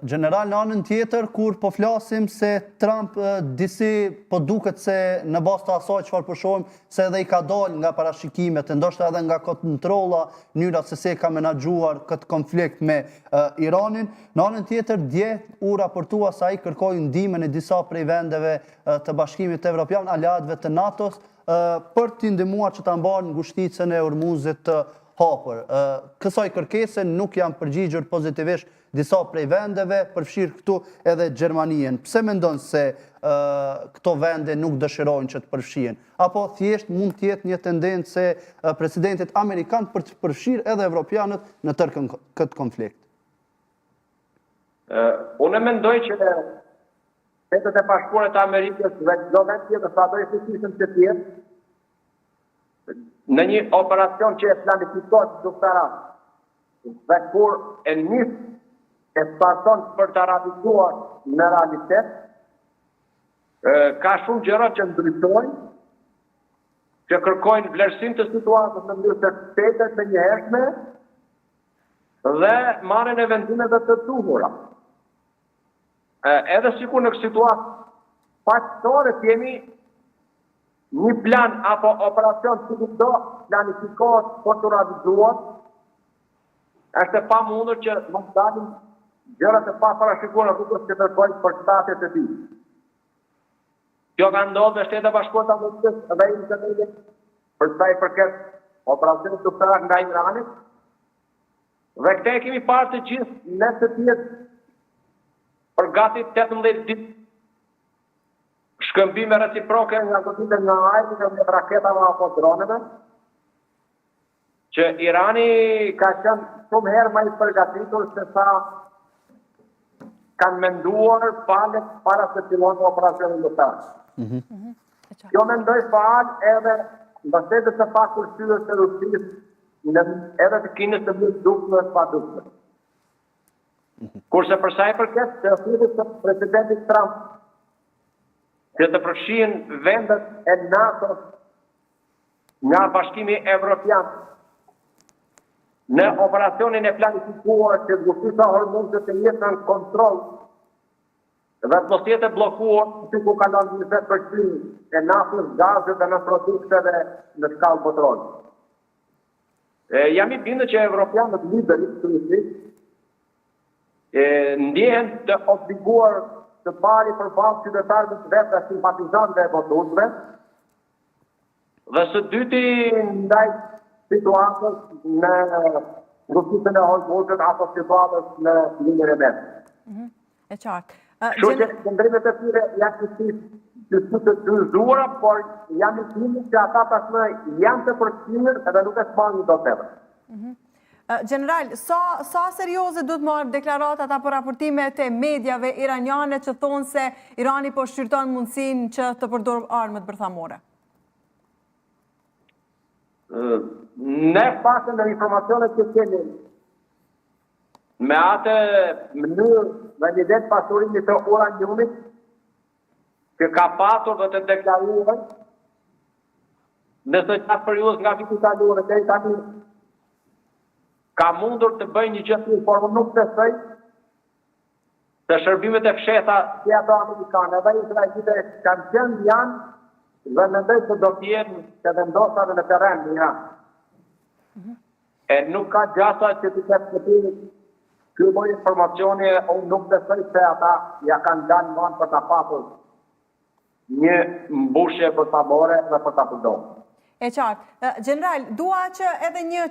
General, në anën tjetër, kur po flasim se Trump disi po duket se në bazë të asaj çfarë po shohim se edhe i ka dalë nga parashikimet, ndoshta edhe nga kontrolla, mënyra se si ka menaxhuar këtë konflikt me Iranin. Në anën tjetër, dje u raportua se ai kërkoi ndihmën e disa prej vendeve të Bashkimit Evropian, aleatëve të NATO-s, për t'i ndihmuar që ta mbajnë ngushticën e Hormuzit të hapur. Kësaj kërkese nuk janë përgjigjur pozitivisht disa prej vendeve, përfshirë këtu edhe Gjermanien. Pse mendon se këto vende nuk dëshirojnë që të përfshihen? Apo thjesht mund të jetë një tendencë se presidentit amerikan për të përfshirë edhe evropianët në tërë këtë konflikt? Unë mendoj që Shtetet e Bashkuara të Amerikës dhe çdo vend tjetër sa do të fuqishëm të tjerë në një operacion që e planifikohet duktarat dhe kur e nis e starton për të realizuar në realitet, ka shumë gjëra që ndryshojnë, që kërkojnë vlerësim të situatës në mënyrë të shtetet të njëhershme dhe marrjen e vendimeve të duhura. Edhe sikur në situatë paqësore kemi një plan apo operacion që do planifikohet për të realizuar, është e pamundur që mos dalin gjërat e paparashikuara rrugës që kërkojnë për shtatet e tij. Kjo ka ndodhur në Shtetet e Bashkuara të Amerikës dhe Izraelit për sa i përket operacionit duktarak nga Irani. Dhe këtë kemi parë të gjithë në të tjetë për gati 18 ditë shkëmbime reciproke nga goditën nga ajri dhe me raketave apo droneve, që Irani ka qenë shumë herë më i përgatitur se sa kanë menduar palët para se fillonte operacioni duktar. Kjo mendoj fal edhe mbështetës së pakërcyer të Rusisë edhe të Kinës të bëjë dukme pa dukme. Kurse për sa i përket të ofitës të presidentit Trump që të përfshihen vendet e NATO-s nga Bashkimi Evropian në operacionin e planifikuar që ngushtica e Hormuzit të jetë në kontroll dhe të mos jetë bllokuar si ku kalon 20% e naftës, gazit dhe në produkteve në shkallë botërore. Jam i bindur që evropianët liderit kryesisht ndjehen të obliguar të pari për balë qytetarëve të vetë dhe simpatizantëve e votuesve, dhe së dyti ndaj situatës në ngushticën e Hormuzit apo situatës në linjën e metë. E qartë. Kështu që qëndrimet e tyre janë të dyzuara, por jam i bindur që ata tashmë janë të përfshirë edhe nuk e shmangin dot tepër. General, sa serioze duhet marrë deklaratat apo raportimet e medjave iraniane që thonë se Irani po shqyrton mundësinë që të përdorë armët bërthamore? Ne pasën dhe informacionet që kemi me atë mënyrë dhe një det pasurimit të uraniumit që ka patur dhe të deklaruar nëse qatë periudhës nga vitit kaluar deri tani ka mundur të bëjë një gjë të informuar, nuk besoj se shërbimet e fshehta si ato amerikane dhe izraelite kanë qenë janë dhe mendoj se do të jenë të vendosave në terren në Iran. E nuk ka gjasa që të ketë këtiri ky lloj informacioni, unë nuk besoj se ata ja kanë dalë më për ta patur një mbushje bërthamore dhe për ta përdorur. E qartë. General, dua që edhe një